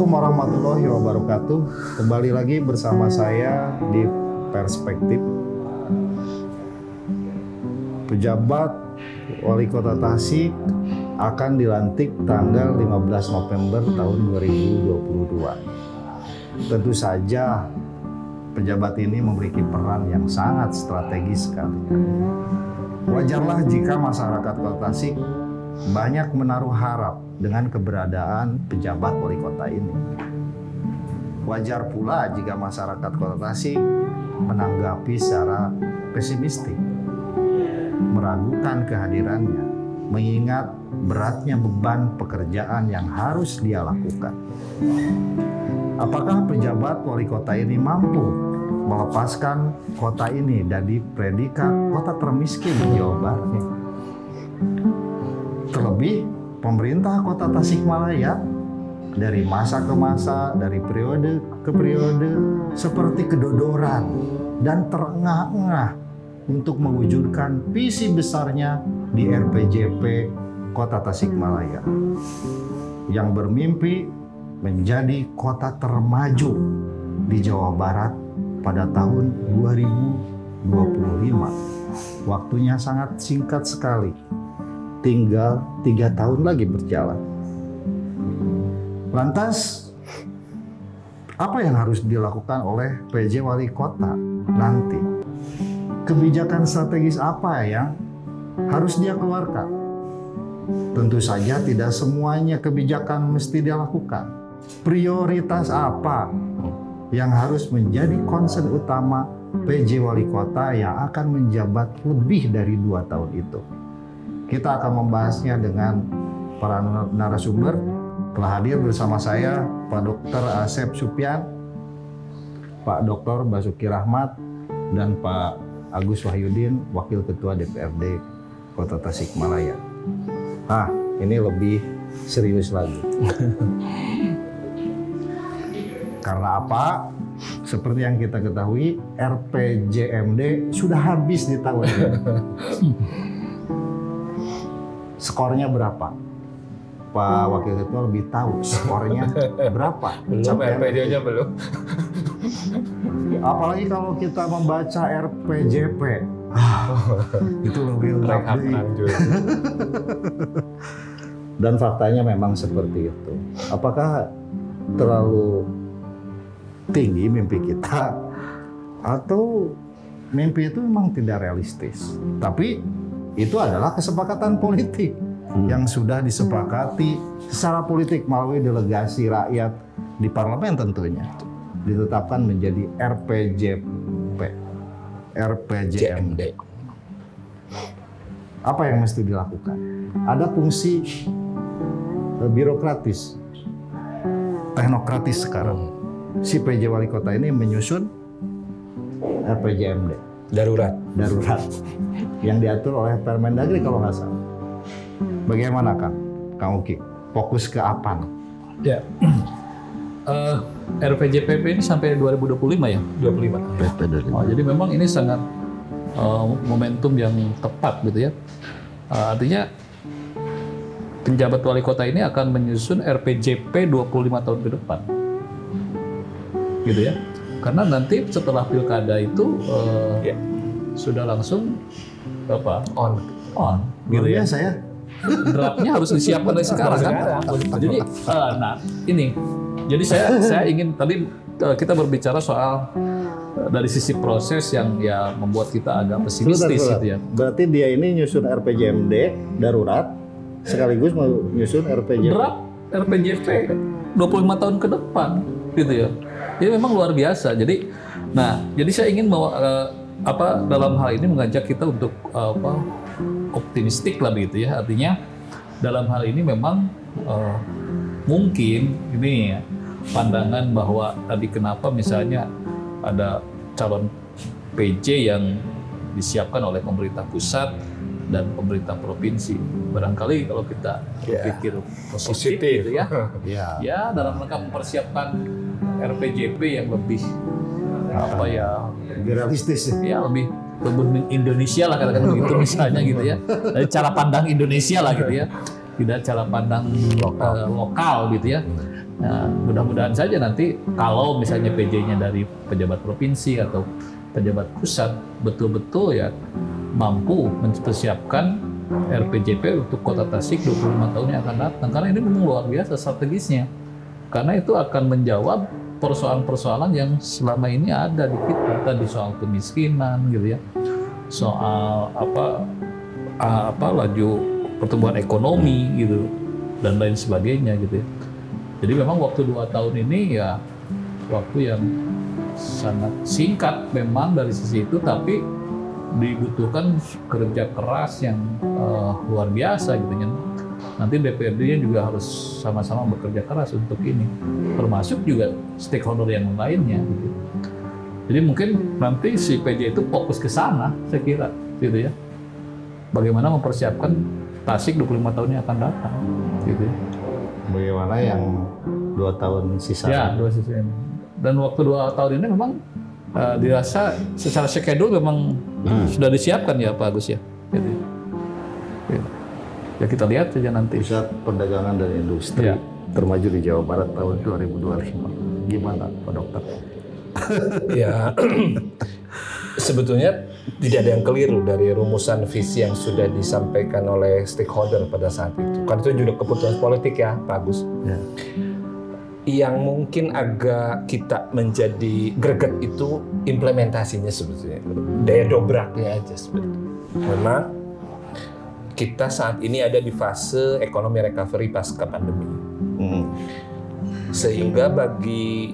Assalamualaikum warahmatullahi wabarakatuh. Kembali lagi bersama saya di Perspektif. Pejabat Wali Kota Tasik akan dilantik tanggal 15 November tahun 2022. Tentu saja pejabat ini memiliki peran yang sangat strategis sekali. Wajarlah jika masyarakat Kota Tasik banyak menaruh harap dengan keberadaan pejabat wali kota ini. Wajar pula jika masyarakat Kota Tasik menanggapi secara pesimistik, meragukan kehadirannya, mengingat beratnya beban pekerjaan yang harus dia lakukan. Apakah pejabat wali kota ini mampu melepaskan kota ini dari predikat kota termiskin di Jawa Barat? Terlebih, pemerintah Kota Tasikmalaya dari masa ke masa, dari periode ke periode, seperti kedodoran dan terengah-engah untuk mewujudkan visi besarnya di RPJP Kota Tasikmalaya yang bermimpi menjadi kota termaju di Jawa Barat pada tahun 2025. Waktunya sangat singkat sekali. Tinggal 3 tahun lagi berjalan. Lantas, apa yang harus dilakukan oleh PJ Wali Kota nanti? Kebijakan strategis apa yang harus dia keluarkan? Tentu saja tidak semuanya kebijakan mesti dia lakukan. Prioritas apa yang harus menjadi concern utama PJ Wali Kota yang akan menjabat lebih dari 2 tahun itu? Kita akan membahasnya dengan para narasumber. Telah hadir bersama saya Pak Dr. Asep Supyan, Pak Dr. Basuki Rahmat, dan Pak Agus Wahyudin, Wakil Ketua DPRD Kota Tasikmalaya. Ini lebih serius lagi. Karena apa? Seperti yang kita ketahui, RPJMD sudah habis di tahun ini. Skornya berapa? Pak Wakil Ketua lebih tahu skornya berapa. Sampai RPJ-nya belum. Apalagi kalau kita membaca RPJP. Itu lebih Dan faktanya memang seperti itu. Apakah terlalu tinggi mimpi kita? Atau mimpi itu memang tidak realistis? Tapi itu adalah kesepakatan politik yang sudah disepakati secara politik melalui delegasi rakyat di parlemen tentunya. Ditetapkan menjadi RPJMD. Apa yang mesti dilakukan? Ada fungsi birokratis, teknokratis sekarang. Si PJ Wali Kota ini menyusun RPJMD. Darurat yang diatur oleh Permendagri kalau nggak salah. Bagaimana Kang Uki? Fokus ke apa? Ya, RPJPP ini sampai 2025 ya? 25. Jadi memang ini sangat momentum yang tepat gitu ya. Artinya penjabat wali kota ini akan menyusun RPJP 25 tahun ke depan, gitu ya. Karena nanti setelah pilkada itu sudah langsung on gitu ya. Saya draftnya harus disiapkan dari sekarang kan. Jadi jadi saya ingin tadi kita berbicara soal dari sisi proses yang ya membuat kita agak pesimistis gitu ya. Berarti dia ini nyusun RPJMD darurat sekaligus menyusun RPJP. Draft RPJP 25 tahun ke depan gitu ya. Ini memang luar biasa. Jadi saya ingin dalam hal ini mengajak kita untuk optimistik lah begitu ya. Artinya dalam hal ini memang mungkin ini ya, pandangan bahwa tadi kenapa misalnya ada calon PJ yang disiapkan oleh pemerintah pusat dan pemerintah provinsi. Barangkali kalau kita berpikir positif gitu ya. Ya dalam rangka mempersiapkan RPJP yang lebih lebih realistis ya, lebih Indonesia lah katakan begitu misalnya gitu ya, dari cara pandang Indonesia lah gitu ya. tidak cara pandang lokal gitu ya. Nah, mudah-mudahan saja nanti kalau misalnya PJ-nya dari pejabat provinsi atau pejabat pusat betul-betul ya mampu mempersiapkan RPJP untuk Kota Tasik 25 tahun yang akan datang, karena ini memang luar biasa strategisnya, karena itu akan menjawab persoalan-persoalan yang selama ini ada di kita, tadi soal kemiskinan gitu ya, soal laju pertumbuhan ekonomi gitu dan lain sebagainya gitu ya. Jadi memang waktu 2 tahun ini ya waktu yang sangat singkat memang dari sisi itu, tapi dibutuhkan kerja keras yang luar biasa gitu ya. Nanti DPRD-nya juga harus sama-sama bekerja keras untuk ini, termasuk juga stakeholder yang lainnya gitu. Jadi mungkin nanti si PJ itu fokus ke sana, saya kira gitu ya. Bagaimana mempersiapkan Tasik 25 tahun yang akan datang gitu ya. Bagaimana yang 2 tahun sisa? Ya, 2 sisa ini. Dan waktu 2 tahun ini memang dirasa secara schedule memang sudah disiapkan ya Pak Agus ya. Gitu. Gitu. Ya kita lihat saja nanti. Pusat Perdagangan dan Industri termaju di Jawa Barat tahun 2025. Gimana Pak Dokter? Ya, sebetulnya tidak ada yang keliru dari rumusan visi yang sudah disampaikan oleh stakeholder pada saat itu. Kan itu juga keputusan politik ya, Pak Agus. Ya. Yang mungkin agak kita menjadi greget itu implementasinya sebetulnya. Daya dobraknya aja sebetulnya. Memang kita saat ini ada di fase ekonomi recovery pasca pandemi. Sehingga bagi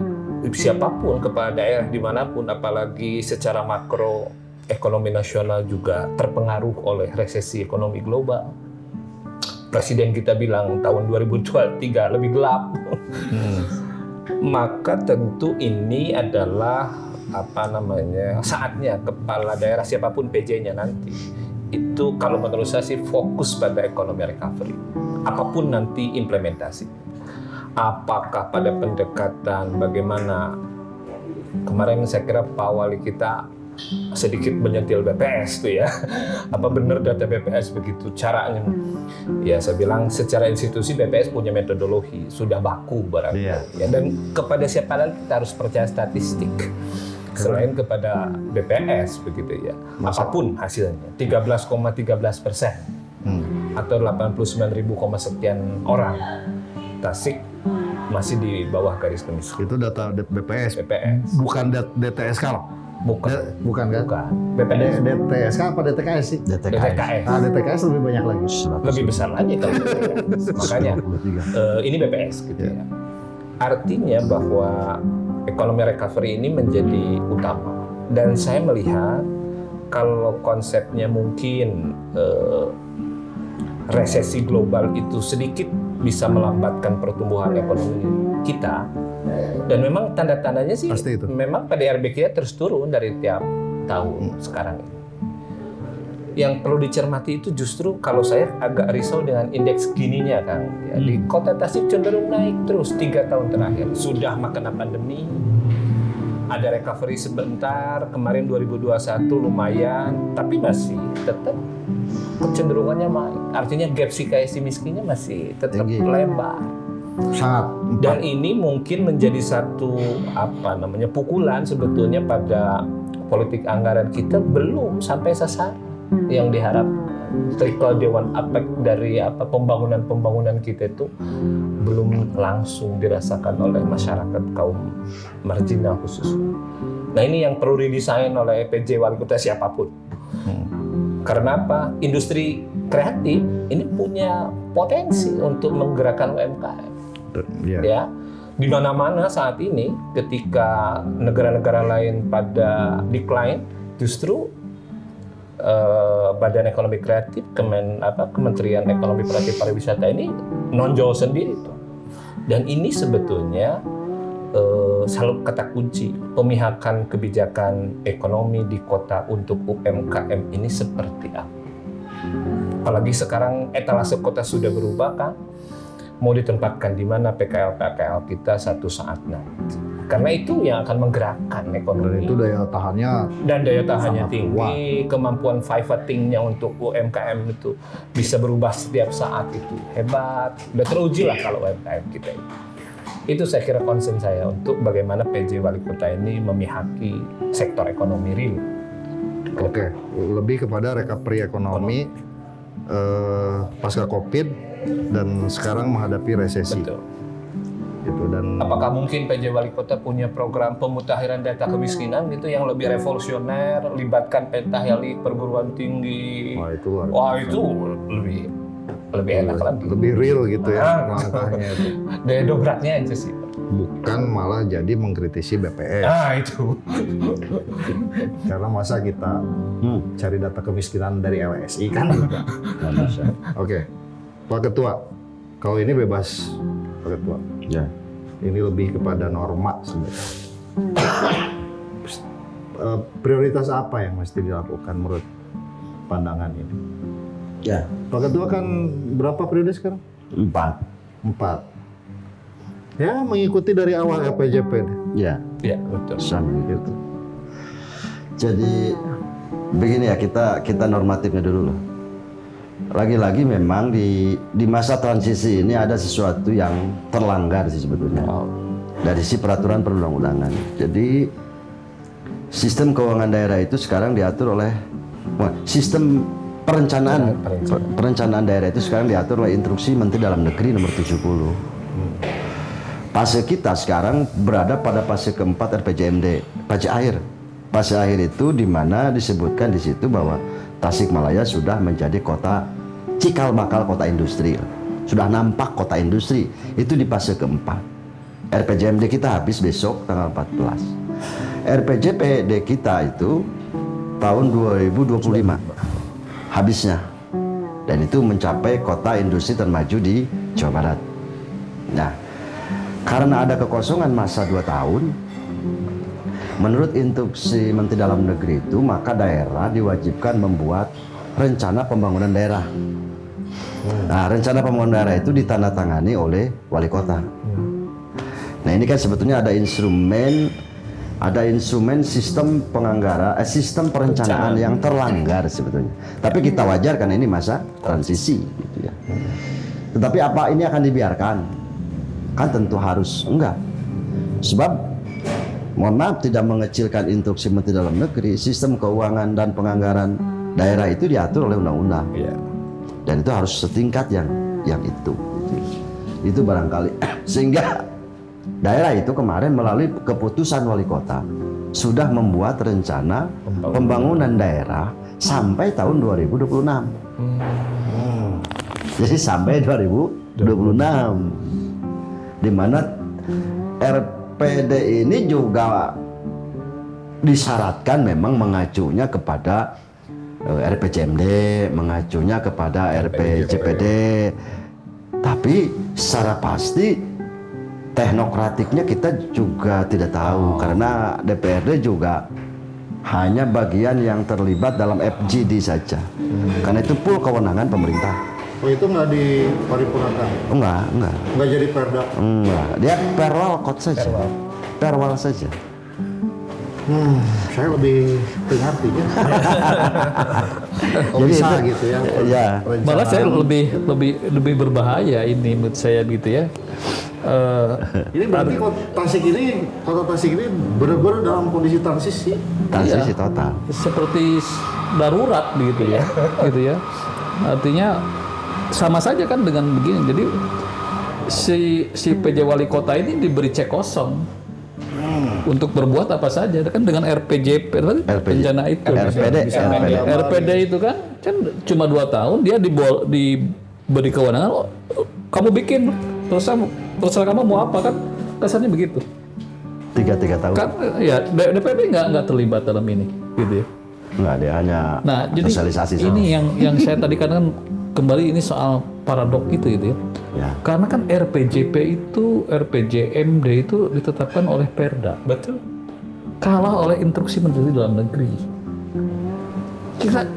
siapapun, kepala daerah dimanapun, apalagi secara makro ekonomi nasional juga terpengaruh oleh resesi ekonomi global. Presiden kita bilang tahun 2023 lebih gelap. Maka tentu ini adalah saatnya kepala daerah siapapun PJ-nya nanti itu, kalau menurut saya sih, fokus pada ekonomi recovery. Apapun nanti implementasi. Apakah pada pendekatan bagaimana, kemarin saya kira Pak Wali kita sedikit menyentil BPS tuh ya. Apa benar data BPS begitu caranya? Ya saya bilang secara institusi BPS punya metodologi, sudah baku barangkali. Ya, dan kepada siapa lagi kita harus percaya statistik selain kepada BPS begitu ya. Apapun hasilnya 13,13% atau 89.000 sekian orang, Tasik masih di bawah garis kemiskinan. Itu data BPS. Bukan DTSK loh. Bukan kan? Bukan. BPS. DTSK apa DTKS sih? DTKS. Nah, DTKS lebih banyak lagi. Lebih besar lagi kalau makanya ini BPS gitu ya. Artinya bahwa ekonomi recovery ini menjadi utama. Dan saya melihat kalau konsepnya mungkin resesi global itu sedikit bisa melambatkan pertumbuhan ekonomi kita. Dan memang tanda-tandanya sih memang PDRB kita terus turun dari tiap tahun sekarang ini. Yang perlu dicermati itu justru kalau saya agak risau dengan indeks Gininya, Kang. Ya, di Kota Tasik cenderung naik terus 3 tahun terakhir. Sudah makna pandemi, ada recovery sebentar, kemarin 2021 lumayan, tapi masih tetap kecenderungannya naik. Artinya gap si kaya si miskinnya masih tetap lebar. Sangat. Dan ini mungkin menjadi satu pukulan sebetulnya pada politik anggaran kita belum sampai sasaran yang diharap. Trickle down effect dari pembangunan kita itu belum langsung dirasakan oleh masyarakat kaum marginal khususnya. Nah ini yang perlu didesain oleh PJ Wali Kota siapapun. Karena apa? Industri kreatif ini punya potensi untuk menggerakkan UMKM. Ya, di mana-mana saat ini ketika negara-negara lain pada decline, justru Badan Ekonomi Kreatif Kementerian Ekonomi Kreatif Pariwisata ini nonjol sendiri tuh. Dan ini sebetulnya selalu kata kunci pemihakan kebijakan ekonomi di kota untuk UMKM ini seperti apa. Apalagi sekarang etalase kota sudah berubah kan, mau ditempatkan di mana PKL kita satu saat nanti. Karena itu yang akan menggerakkan Dan ekonomi. itu daya tahannya Daya tahannya sangat tinggi, kemampuan pivotingnya untuk UMKM itu bisa berubah setiap saat itu hebat. Udah teruji lah kalau UMKM kita ini. Itu saya kira concern saya untuk bagaimana PJ Wali Kota ini memihaki sektor ekonomi real. Oke, lebih kepada recovery ekonomi pasca Covid dan sekarang menghadapi resesi. Betul. Gitu, dan Apakah mungkin PJ Wali Kota punya program pemutahiran data kemiskinan gitu yang lebih revolusioner, libatkan pentahelik perguruan tinggi? wah, itu luar Wah, biasa. itu lebih enak lagi. Lebih real gitu ya Ah. langkahnya itu. Daya dobraknya aja sih. Bukan malah jadi mengkritisi BPS. Itu. Karena masa kita cari data kemiskinan dari LSI kan juga nggak bisa. Oke, Pak Ketua, kalau ini bebas Pak Ketua. Ya. Ini lebih kepada norma sebenarnya. Prioritas apa yang mesti dilakukan menurut pandangan ini? Ya. Pak Ketua kan berapa periode sekarang? 4. 4. Ya mengikuti dari awal RPJP. Ya. Ya, betul. Sama gitu. Gitu. Jadi begini ya, kita normatifnya dulu lah. Lagi-lagi memang di masa transisi ini ada sesuatu yang terlanggar sih sebetulnya dari si peraturan perundang-undangan. Jadi sistem keuangan daerah itu sekarang diatur oleh sistem perencanaan daerah itu sekarang diatur oleh Instruksi Menteri Dalam Negeri nomor 70. Fase kita sekarang berada pada fase keempat RPJMD, fase akhir. Fase akhir itu di mana disebutkan di situ bahwa Tasikmalaya sudah menjadi kota cikal bakal kota industri. Sudah nampak kota industri. Itu di fase keempat. RPJMD kita habis besok tanggal 14. RPJPD kita itu tahun 2025 habisnya. Dan itu mencapai kota industri termaju di Jawa Barat. Nah, karena ada kekosongan masa 2 tahun, menurut Instruksi Menteri Dalam Negeri itu, maka daerah diwajibkan membuat rencana pembangunan daerah. Nah, rencana pembangunan daerah itu ditandatangani oleh wali kota. Nah, ini kan sebetulnya ada instrumen sistem sistem perencanaan yang terlanggar sebetulnya. Tapi kita wajarkan ini masa transisi, gitu ya. Tetapi apa ini akan dibiarkan? Kan tentu harus enggak. Sebab mohon maaf tidak mengecilkan Instruksi Menteri Dalam Negeri, sistem keuangan dan penganggaran daerah itu diatur oleh undang-undang. Iya. Dan itu harus setingkat yang itu. Itu barangkali sehingga daerah itu kemarin melalui keputusan wali kota sudah membuat rencana pembangunan daerah sampai tahun 2026. Jadi sampai 2026. Di mana RPD ini juga disyaratkan memang mengacunya kepada RPJMD, mengacunya kepada RPJPD. Tapi secara pasti teknokratiknya kita juga tidak tahu karena DPRD juga hanya bagian yang terlibat dalam FGD saja. Karena itu full kewenangan pemerintah. Oh itu nggak diparipurnakan? Enggak. Nggak jadi perda? Enggak, dia perwal code saja. Perwal saja. Saya lebih mengerti ya. Oh, Jadi bisa itu, gitu ya. ya. Malah saya lebih berbahaya ini menurut saya gitu ya. Ini berarti kota Tasik ini benar-benar dalam kondisi transisi. Transisi total. Seperti darurat gitu ya, gitu ya. Artinya sama saja kan dengan begini. Jadi si PJ Wali Kota ini diberi cek kosong untuk berbuat apa saja kan dengan RPJP rencana itu. RPD itu kan cuma 2 tahun dia diberi kewenangan. Kamu bikin terserah kamu mau apa kan kasarnya begitu. 3 tahun. Kan ya DPD nggak terlibat dalam ini gitu ya. Enggak, dia hanya sosialisasi. Ini yang saya tadi kan kembali ini soal paradok gitu ya. Karena kan RPJMD itu ditetapkan oleh Perda. Betul. Kalah oleh Instruksi Menteri Dalam Negeri.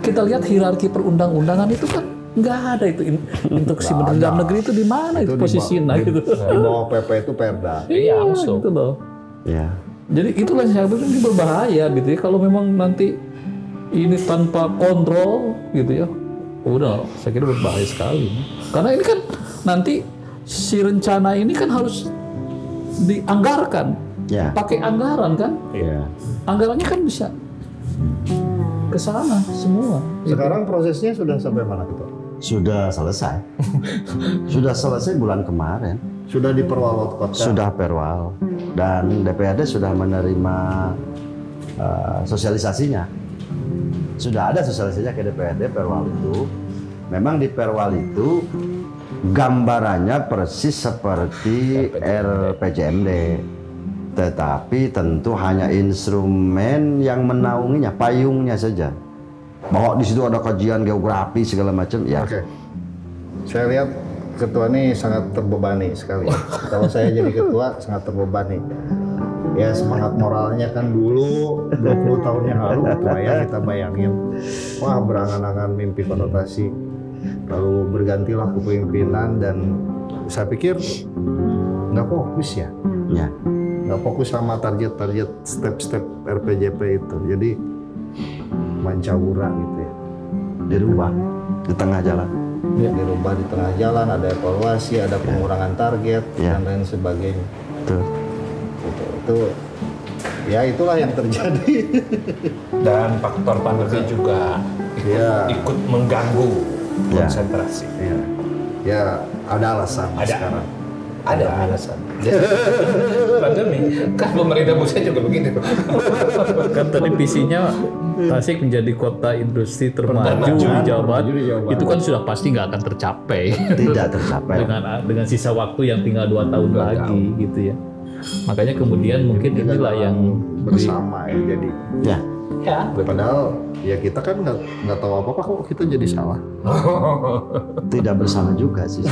Kita lihat hierarki perundang-undangan itu kan nggak ada itu Instruksi Menteri Dalam Negeri itu di mana itu posisinya gitu. Di bawah PP itu Perda. Iya, gitu loh. Ya. Jadi itulah saya bilang ini berbahaya gitu ya. Kalau memang nanti ini tanpa kontrol gitu ya, udah saya kira berbahaya sekali. Karena ini kan nanti si rencana ini kan harus dianggarkan, pakai anggaran kan? Ya. Anggarannya kan bisa ke sana semua. Sekarang prosesnya sudah sampai mana Ketua? Sudah selesai. Sudah selesai bulan kemarin. Sudah di Perwal Kota. Sudah perwal dan DPRD sudah menerima sosialisasinya. Sudah ada sosialisasinya ke DPRD perwal itu. Memang di perwal itu gambarannya persis seperti RPJMD. Tetapi tentu hanya instrumen yang menaunginya, payungnya saja. Bahwa di situ ada kajian geografi segala macam, ya. Oke. Saya lihat ketua ini sangat terbebani sekali. Kalau saya jadi ketua sangat terbebani. Ya semangat moralnya kan dulu 20 tahun yang lalu ketua ya, kita bayangin. Wah, berangan-angan mimpi konotasi. Lalu bergantilah kepemimpinan dan saya pikir nggak fokus ya. Ya. Nggak fokus sama target-target step-step RPJP itu. Jadi mancawura gitu ya. Dirubah di tengah jalan. Dirubah di tengah jalan, ada evaluasi, ada pengurangan target dan lain sebagainya. Tuh. Itu ya itulah yang terjadi. Dan faktor pandemi juga ikut mengganggu konsentrasi. Ya ada alasan sekarang. Ada alasan. Pandemi kan pemerintah pusat juga begitu. Kan tadi visinya Tasik menjadi kota industri termaju di Jawa Barat. Itu kan sudah pasti nggak akan tercapai. Tidak tercapai. dengan sisa waktu yang tinggal 2 tahun lagi gitu ya. Makanya kemudian mungkin inilah yang bersama ya jadi. Ya. Padahal ya kita kan nggak tahu apa-apa kok kita jadi salah. Tidak bersama juga sih.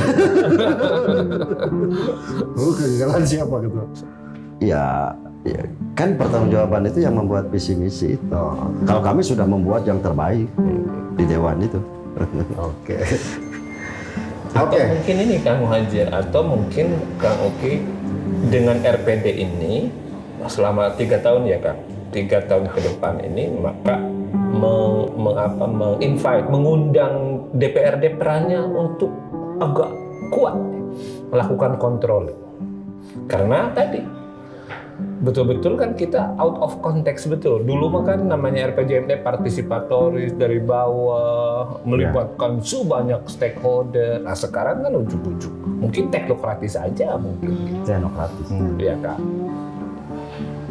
Kegagalan siapa gitu? Ya, kan pertanggungjawaban itu yang membuat visi misi itu. Kalau kami sudah membuat yang terbaik di Dewan itu. Oke. Atau mungkin ini Kang Muhadjir, atau mungkin Kang Uki dengan RPD ini selama 3 tahun ya Kang, 3 tahun ke depan ini maka mengundang DPRD perannya untuk agak kuat melakukan kontrol. Karena tadi betul-betul kan kita out of context betul. Dulu mah kan namanya RPJMD partisipatoris dari bawah, melibatkan sebanyak stakeholder. Nah sekarang kan ujuk-ujuk, mungkin teknokratis aja mungkin. Teknokratis. Iya Kak.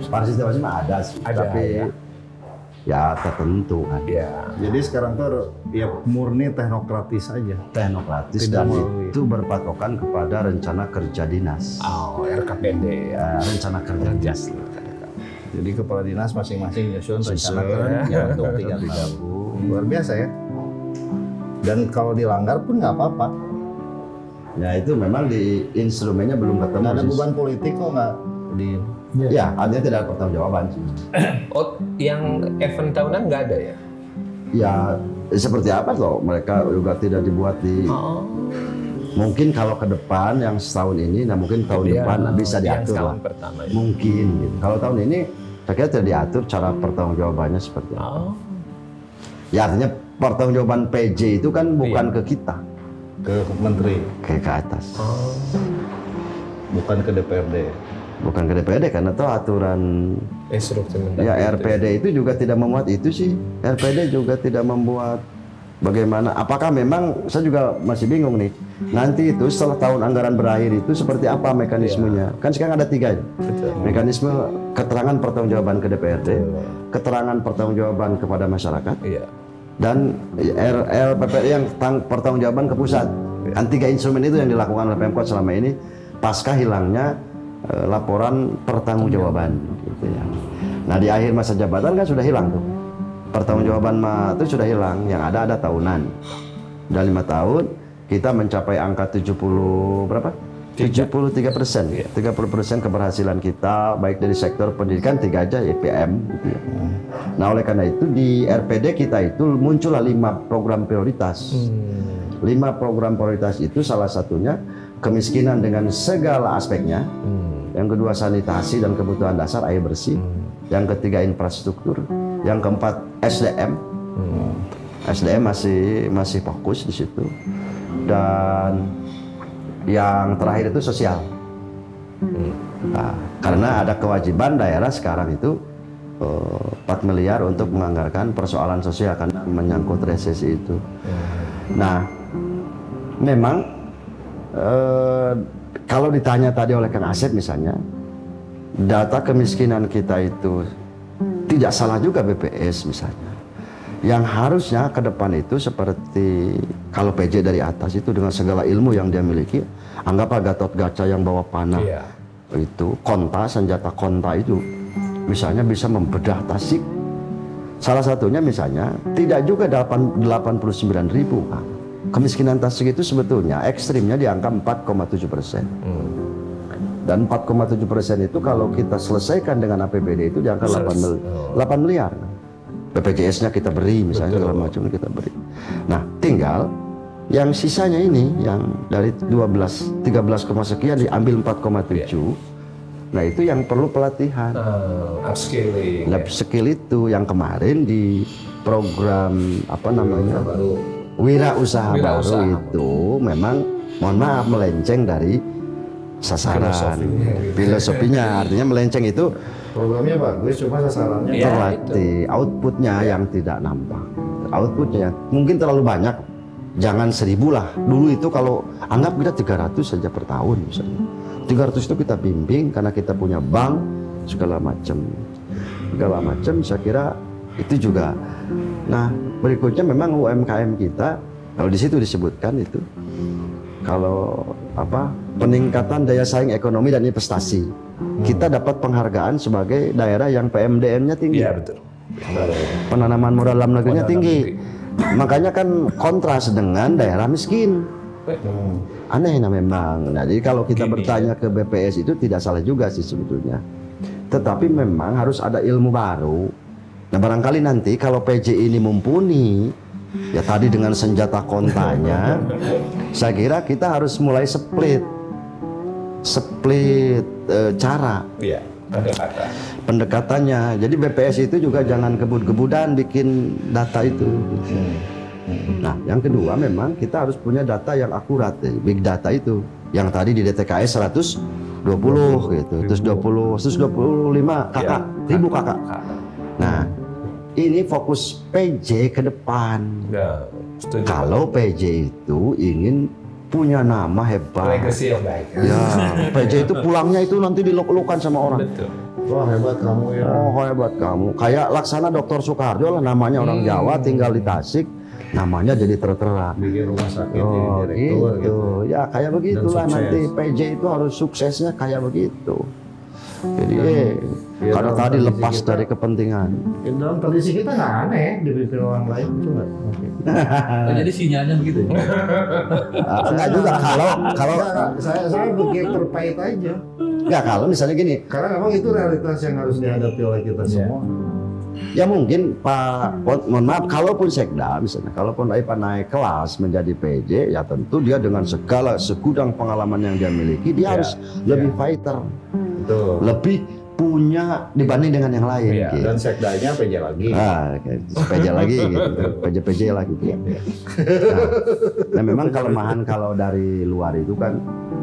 Partisipasi mah ada sih, tapi ya tertentu kan. Iya. Jadi sekarang tuh ya murni teknokratis saja. Teknokratis Tidak dan melalui. itu berpatokan kepada rencana kerja dinas. Oh, RKPD ya. Rencana kerja dinas. Jadi kepala dinas masing-masing nyusun rencana Susun, kerja untuk 3 tahun. Luar biasa ya. Dan kalau dilanggar pun nggak apa-apa. Ya itu memang di instrumennya belum ketemu. Nggak ada sih. beban politik kok nggak di. Ya, artinya tidak ada pertanggungjawaban sih. Oh, yang event tahunan nggak ada ya? Ya seperti apa loh, mereka juga tidak dibuat di. Mungkin kalau ke depan yang setahun ini, nah mungkin tahun depan bisa diatur lah. Pertama, ya. Mungkin gitu. Kalau tahun ini saya kira tidak diatur cara pertanggungjawabannya seperti apa. Ya artinya pertanggungjawaban PJ itu kan bukan ke kita, Ke menteri, ke atas. bukan ke DPRD. Bukan ke DPRD karena itu aturan. Instruksi Ya RPD itu juga tidak memuat itu sih. RPD juga tidak membuat bagaimana. Apakah memang saya juga masih bingung nih. Nanti itu setelah tahun anggaran berakhir itu seperti apa mekanismenya? Kan sekarang ada 3 ya. Mekanisme keterangan pertanggungjawaban ke DPRD, keterangan pertanggungjawaban kepada masyarakat, dan RPPD yang pertanggungjawaban ke pusat. Kan 3 instrumen itu yang dilakukan oleh Pemkot selama ini pasca hilangnya laporan pertanggungjawaban gitu ya. Nah di akhir masa jabatan kan sudah hilang tuh pertanggungjawaban itu sudah hilang, yang ada tahunan. Dalam 5 tahun kita mencapai angka 70 berapa? 73%, 30% keberhasilan kita baik dari sektor pendidikan 3 aja EPM gitu ya. Nah oleh karena itu di RPD kita itu muncullah 5 program prioritas. 5 program prioritas itu salah satunya kemiskinan dengan segala aspeknya. yang kedua sanitasi dan kebutuhan dasar air bersih, yang ketiga infrastruktur, yang keempat SDM. SDM masih fokus di situ, dan yang terakhir itu sosial. Nah, karena ada kewajiban daerah sekarang itu 4 miliar untuk menganggarkan persoalan sosial karena menyangkut resesi itu. Nah, memang kalau ditanya tadi oleh Kang Asep misalnya, data kemiskinan kita itu tidak salah juga BPS misalnya. Yang harusnya ke depan itu seperti kalau PJ dari atas itu dengan segala ilmu yang dia miliki, anggaplah Gatot Kaca yang bawa panah itu, konta, senjata konta itu misalnya bisa membedah Tasik. Salah satunya misalnya tidak juga 89.000 Kang. Kemiskinan Tasik itu sebetulnya ekstrimnya di angka 4,7%. Dan 4,7% itu kalau kita selesaikan dengan APBD itu di angka 8 miliar. BPJS-nya kita beri misalnya, segala macam kita beri. Nah, tinggal yang sisanya ini yang dari 13, sekian diambil 4,7. Nah, itu yang perlu pelatihan. Upskilling. Skill itu yang kemarin di program apa namanya? Wira Usaha Baru itu memang mohon maaf melenceng dari sasaran. Filosofinya artinya melenceng itu. Programnya bagus, cuma sasarannya terlatih, outputnya yang tidak nampak. Outputnya mungkin terlalu banyak, jangan 1.000 lah. Dulu itu kalau anggap kita 300 saja per tahun misalnya. 300 itu kita bimbing karena kita punya bank segala macam. Saya kira itu juga. Nah, berikutnya memang UMKM kita, kalau di situ disebutkan itu kalau peningkatan daya saing ekonomi dan investasi. Kita dapat penghargaan sebagai daerah yang PMDN-nya tinggi. Iya, betul. Penanaman modal dalam negerinya tinggi. Makanya kan kontras dengan daerah miskin. Aneh memang. Nah, jadi kalau kita bertanya ke BPS itu tidak salah juga sih sebetulnya. Tetapi memang harus ada ilmu baru. Nah, barangkali nanti kalau PJ ini mumpuni, ya tadi dengan senjata kontanya, saya kira kita harus mulai split cara pendekatannya. Jadi BPS itu juga jangan kebut-kebutan bikin data itu. Nah, yang kedua memang kita harus punya data yang akurat, big data itu. Yang tadi di DTKS 120 gitu, terus 125 kakak, 1000 kakak. Nah, ini fokus PJ ke depan. Kalau PJ itu ingin punya nama hebat. Legacy yang baik. Ya, PJ itu pulangnya itu nanti diluk-lukan sama orang. Betul. Wah, hebat kamu ya. Oh, hebat kamu. Kayak Laksana Dr. Soekarjo lah, namanya orang Jawa tinggal di Tasik, namanya jadi tertera. Bikin rumah sakit jadi direktur gitu. Ya, kayak begitulah nanti PJ itu harus suksesnya kayak begitu. Jadi karena tadi lepas dari kepentingan. Dalam tradisi kita nggak aneh dipimpin orang lain itu nggak. Jadi sinyalnya begitu. Enggak juga kalau saya pikir terpait aja. Enggak, kalau misalnya gini. Karena memang itu realitas yang harus dihadapi oleh kita semua. Ya mungkin Pak, mohon maaf, kalaupun Sekda misalnya, kalaupun Aipa naik kelas menjadi PJ, ya tentu dia dengan segala segudang pengalaman yang dia miliki, dia harus lebih fighter. Betul. Lebih punya dibanding dengan yang lain. Gitu. Dan sekdanya PJ lagi. PJ lagi gitu. PJ lagi. Gitu. Nah, memang kelemahan kalau dari luar itu kan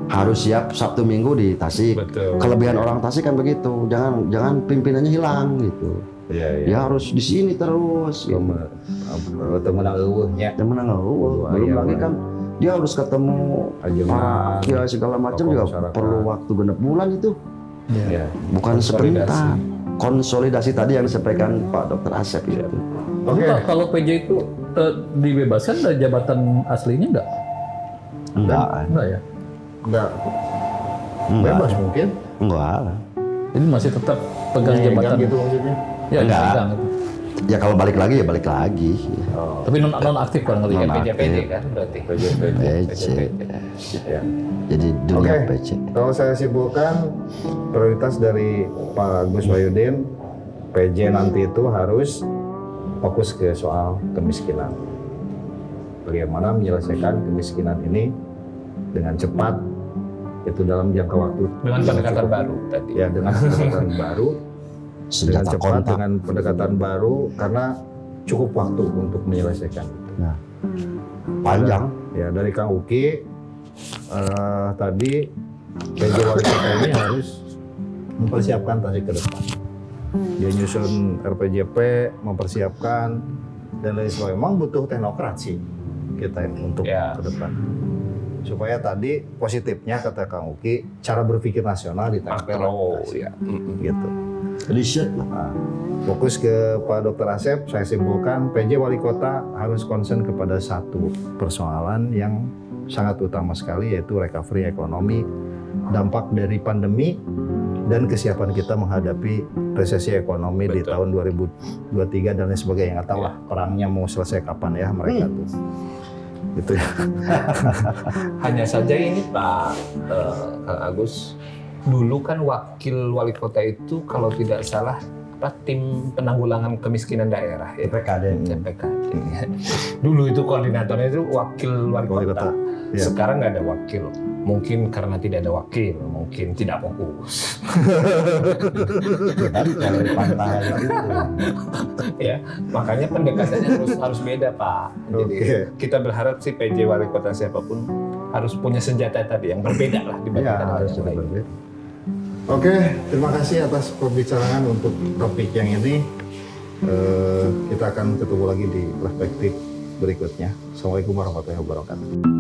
harus siap Sabtu Minggu di Tasik. Betul. Kelebihan orang Tasik kan begitu. Jangan pimpinannya hilang gitu. Dia harus di sini terus. Temenang eueuhnya. Belum lagi kan dia harus ketemu ya segala macam juga perlu waktu genep bulan itu. Bukan sebentar. Konsolidasi tadi yang disampaikan Pak Dr. Asep itu. Kalau PJ itu dibebaskan dari jabatan aslinya enggak? Enggak ya? Enggak. Bebas mungkin? Enggak. Ini masih tetap pegang jabatan gitu maksudnya? Ya, enggak. Ya kalau balik lagi ya balik lagi. Tapi non aktif kan kali ya. PJ kan berarti. PJ. Jadi dunia PJ. Kalau saya simpulkan prioritas dari Pak Gus Wahyudin, PJ nanti itu harus fokus ke soal kemiskinan. Bagaimana menyelesaikan kemiskinan ini dengan cepat itu dalam jangka waktu Dengan pendekatan baru tadi. ya, dengan pendekatan baru, dengan Senjata cepat, kontak. dengan pendekatan baru, karena cukup waktu untuk menyelesaikan itu. Nah, panjang. Ya, dari Kang Uki tadi PJ Wali Kota ini harus mempersiapkan Tasik ke depan. Dia nyusun RPJP, mempersiapkan dan lain sebagainya. Memang butuh teknokrat sih kita untuk ke depan. Supaya tadi positifnya kata Kang Uki, cara berpikir nasional ditempel ya. gitu. Riset lah. Nah, fokus ke Pak Dr. Asep, saya simpulkan PJ Wali Kota harus concern kepada satu persoalan yang sangat utama sekali, yaitu recovery ekonomi, dampak dari pandemi, dan kesiapan kita menghadapi resesi ekonomi di tahun 2023 dan lain sebagainya. Nggak tahu lah perangnya mau selesai kapan ya mereka tuh. Gitu ya. Hanya saja ini Pak Kang Agus, dulu kan wakil wali kota itu kalau tidak salah tim penanggulangan kemiskinan daerah ya. PKD. Dulu itu koordinatornya itu wakil wali Wali kota. kota. Ya. Sekarang nggak ada wakil. Mungkin karena tidak ada wakil, mungkin tidak fokus. Tadi kalau di pantai itu. Ya, makanya pendekatannya harus beda Pak. Jadi kita berharap sih PJ wali kota siapapun harus punya senjata tadi yang berbeda lah dibandingkan Ya, harus yang lain. berbeda. Oke, terima kasih atas pembicaraan untuk topik yang ini. Kita akan ketemu lagi di perspektif berikutnya. Assalamualaikum warahmatullahi wabarakatuh.